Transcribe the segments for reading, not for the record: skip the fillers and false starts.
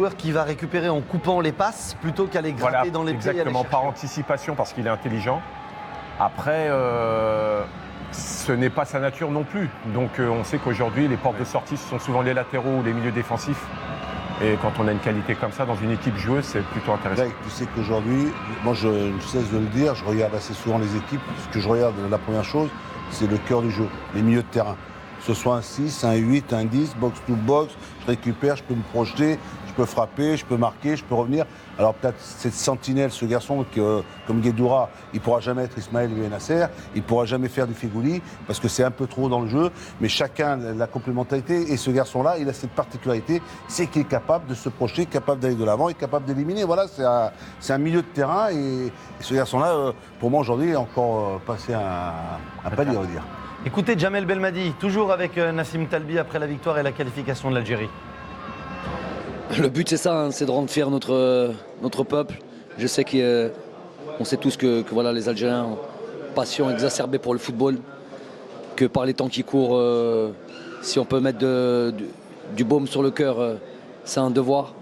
Joueur qui va récupérer en coupant les passes plutôt qu'à les gratter dans les pieds. Exactement, par anticipation parce qu'il est intelligent. Après, ce n'est pas sa nature non plus. Donc on sait qu'aujourd'hui, les portes de sortie, ce sont souvent les latéraux ou les milieux défensifs. Et quand on a une qualité comme ça dans une équipe joueuse, c'est plutôt intéressant. Là, tu sais qu'aujourd'hui, moi je ne cesse de le dire, je regarde assez souvent les équipes. Ce que je regarde, la première chose, c'est le cœur du jeu, les milieux de terrain. Que ce soit un 6, un 8, un 10, box to box, je récupère, je peux me projeter, je peux frapper, je peux marquer, je peux revenir. Alors peut-être cette sentinelle, ce garçon comme Guédoura, il ne pourra jamais être Ismaël Benasser, il ne pourra jamais faire du Fégouli, parce que c'est un peu trop dans le jeu, mais chacun a la complémentarité, et ce garçon-là, il a cette particularité, c'est qu'il est capable de se projeter, capable d'aller de l'avant et capable d'éliminer. Voilà, c'est un milieu de terrain, et ce garçon-là, pour moi aujourd'hui, est encore passé un palier, on va dire. Écoutez Jamel Belmadi, toujours avec Nassim Talbi après la victoire et la qualification de l'Algérie. Le but c'est ça, hein, c'est de rendre fier notre peuple. Je sais qu'on sait tous que voilà, les Algériens ont une passion exacerbée pour le football, que par les temps qui courent, si on peut mettre du baume sur le cœur, c'est un devoir,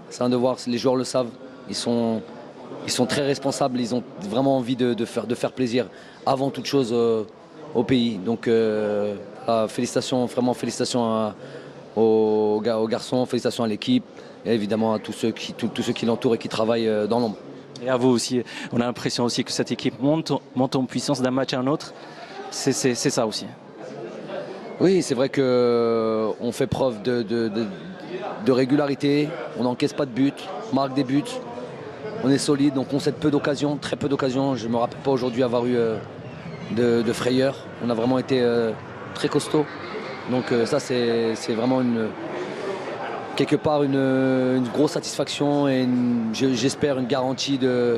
les joueurs le savent, ils sont très responsables, ils ont vraiment envie de faire plaisir avant toute chose au pays. Donc félicitations, vraiment félicitations aux garçons, félicitations à l'équipe et évidemment à tous ceux qui l'entourent et qui travaillent dans l'ombre. Et à vous aussi, on a l'impression aussi que cette équipe monte en puissance d'un match à un autre. C'est ça aussi. Oui, c'est vrai qu'on fait preuve de régularité, on n'encaisse pas de buts, on marque des buts, on est solide, donc on concède peu d'occasions, très peu d'occasions. Je ne me rappelle pas aujourd'hui avoir eu de frayeur. On a vraiment été très costaud. Donc ça c'est vraiment quelque part une grosse satisfaction et j'espère une garantie de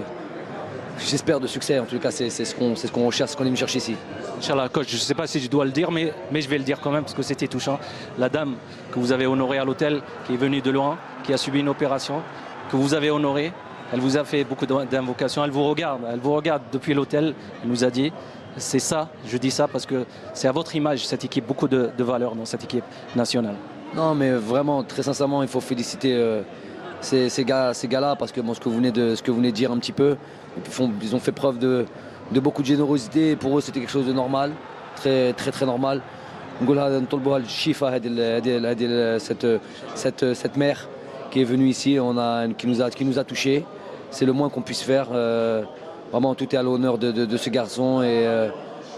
succès. En tout cas c'est ce qu'on recherche, ce qu'on est venu chercher ici. Inch'Allah, coach, je ne sais pas si je dois le dire, mais je vais le dire quand même parce que c'était touchant. La dame que vous avez honorée à l'hôtel, qui est venue de loin, qui a subi une opération, que vous avez honorée, elle vous a fait beaucoup d'invocations, elle vous regarde depuis l'hôtel, elle nous a dit. C'est ça, je dis ça parce que c'est à votre image, cette équipe, beaucoup de valeur dans cette équipe nationale. Non mais vraiment, très sincèrement, il faut féliciter ces gars-là parce que bon, ce que vous venez de dire un petit peu, ils ont fait preuve de beaucoup de générosité. Pour eux, c'était quelque chose de normal, très très très normal. Cette mère qui est venue ici, qui nous a touchés, c'est le moins qu'on puisse faire. Vraiment, tout est à l'honneur de ce garçon et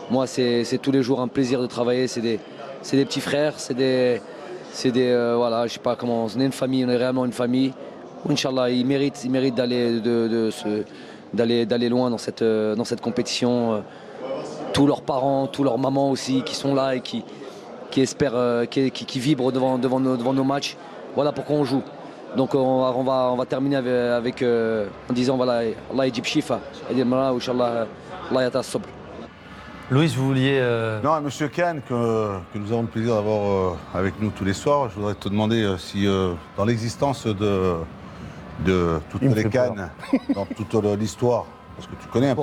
moi, c'est tous les jours un plaisir de travailler. C'est des petits frères, voilà, je sais pas comment. On est une famille, on est réellement une famille. Inch'Allah, ils méritent d'aller loin dans cette compétition. Tous leurs parents, tous leurs mamans aussi qui sont là et qui espèrent, qui vibrent devant nos matchs. Voilà pourquoi on joue. Donc on va terminer en disant voilà, Allah yajib shifa, Inch'Allah, Allah yata sabr. Louis, vous vouliez... Non, Monsieur Kahn, que nous avons le plaisir d'avoir avec nous tous les soirs, je voudrais te demander si dans l'existence de toutes les Kahn, dans toute l'histoire, parce que tu connais un peu,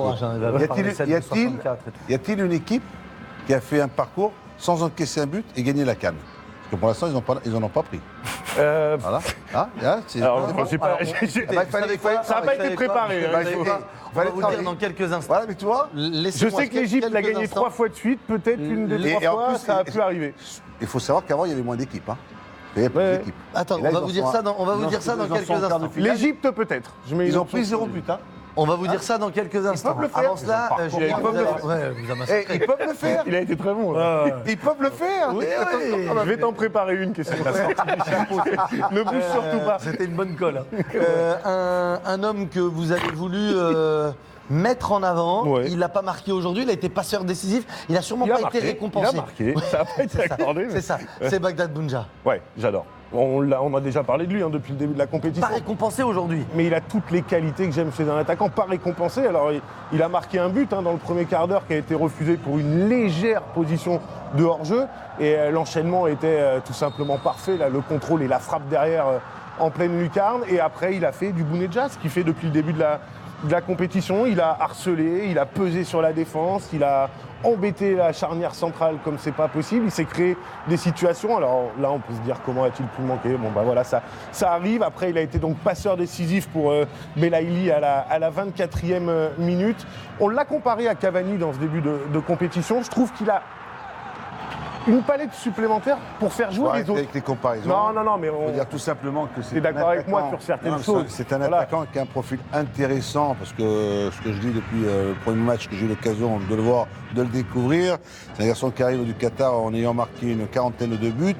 y a-t-il une équipe qui a fait un parcours sans encaisser un but et gagner la Kahn? Parce que pour l'instant, ils n'en ont pas pris. Voilà. Ah, Alors, ça n'a pas été préparé. On va vous dire dans quelques instants. Voilà, mais tu vois, Je sais que l'Égypte l'a gagné 3 fois de suite, peut-être une des 3 fois, ça a pu arriver. il faut savoir qu'avant, il y avait moins d'équipes. Il y avait plus d'équipes. Attends, on va vous dire ça dans quelques instants. L'Égypte peut-être. Ils ont pris 0 but. On va vous dire ça dans quelques instants. peuvent le faire. Avant cela, Ils peuvent le faire. Il a été très bon. Ils peuvent le faire. Je vais t'en préparer une question. Ne bouge surtout pas. C'était une bonne colle. Un homme que vous avez voulu mettre en avant, Ouais. il n'a pas marqué aujourd'hui, il a été passeur décisif, il n'a sûrement pas été récompensé. Il a marqué, ça n'a pas été accordé. C'est ça, c'est Bagdad Bounja. Ouais, j'adore. On a déjà parlé de lui depuis le début de la compétition. Pas récompensé aujourd'hui. Mais il a toutes les qualités que j'aime chez un attaquant, pas récompensé. Alors il a marqué un but dans le premier quart d'heure qui a été refusé pour une légère position de hors-jeu. Et l'enchaînement était tout simplement parfait, là, le contrôle et la frappe derrière en pleine lucarne. Et après il a fait du Bounedjah, ce qu'il fait depuis le début de de la compétition. Il a harcelé, il a pesé sur la défense, il a embêté la charnière centrale comme c'est pas possible. Il s'est créé des situations. Alors là, on peut se dire comment a-t-il pu manquer. Bon, bah voilà, ça arrive. Après, il a été donc passeur décisif pour Belaïli à la 24e minute. On l'a comparé à Cavani dans ce début de compétition. Je trouve qu'il a une palette supplémentaire pour faire jouer les autres. Avec les comparaisons. Non, mais On peut dire tout simplement que c'est T'es d'accord avec moi sur certaines choses. C'est un Voilà. attaquant qui a un profil intéressant parce que ce que je dis depuis le premier match que j'ai eu l'occasion de le voir, de le découvrir, c'est un garçon qui arrive du Qatar en ayant marqué une quarantaine de buts.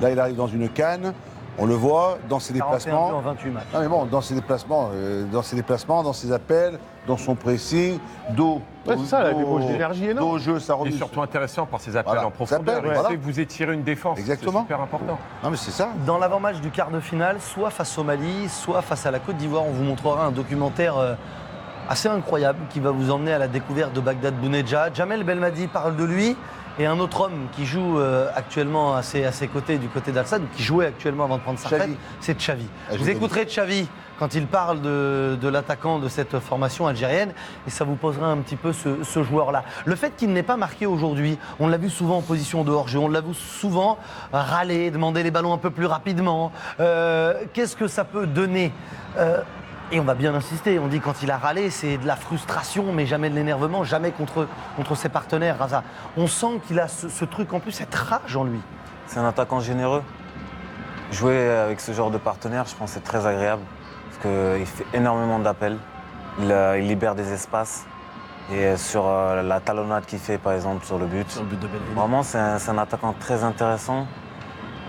Là, il arrive dans une CAN. On le voit dans ses 41 déplacements. buts en 28 matchs. Non mais bon, dans ses déplacements, dans ses appels, dans son pressing, dos. Ouais, c'est ça, la débauche d'énergie énorme. Dos au jeu, ça Et remet. surtout intéressant par ses appels Voilà. en profondeur. Appels, Il voilà. sait que vous étirez une défense. Exactement. C'est super important. Non mais c'est ça. Dans l'avant-match du quart de finale, soit face au Mali, soit face à la Côte d'Ivoire, on vous montrera un documentaire assez incroyable qui va vous emmener à la découverte de Bagdad Bounedjah. Jamel Belmadi parle de lui et un autre homme qui joue actuellement à ses côtés, du côté d'Al-Sadd, ou qui jouait actuellement avant de prendre sa retraite, Xavi. c'est Xavi. Ah, Vous j'ai écouterez Xavi quand il parle de l'attaquant de cette formation algérienne et ça vous posera un petit peu ce joueur-là. Le fait qu'il n'ait pas marqué aujourd'hui, on l'a vu souvent en position de hors-jeu, on l'a vu souvent râler, demander les ballons un peu plus rapidement. Qu'est-ce que ça peut donner et on va bien insister, on dit quand il a râlé, c'est de la frustration, mais jamais de l'énervement, jamais contre ses partenaires, Raza. On sent qu'il a ce truc en plus, cette rage en lui. C'est un attaquant généreux. Jouer avec ce genre de partenaire, je pense que c'est très agréable. Parce qu'il fait énormément d'appels, il libère des espaces. Et sur la talonnade qu'il fait, par exemple, sur le but. Sur le but de Belmadi. Vraiment, c'est un attaquant très intéressant.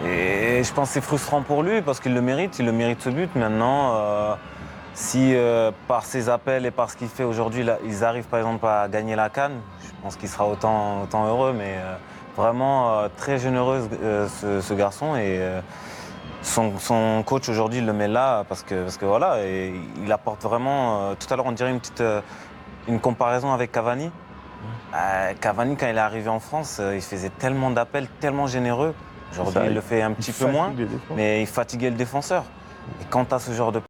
Et je pense que c'est frustrant pour lui, parce qu'il le mérite ce but. Maintenant, si par ses appels et par ce qu'il fait aujourd'hui, ils arrivent par exemple à gagner la CAN, je pense qu'il sera autant heureux, mais vraiment très généreux ce garçon. Et son coach aujourd'hui le met là parce que voilà, et il apporte vraiment. Tout à l'heure, on dirait une comparaison avec Cavani. Cavani, quand il est arrivé en France, il faisait tellement d'appels, tellement généreux. Aujourd'hui, il le fait un petit peu moins, mais il fatiguait le défenseur. Et quand tu as ce genre de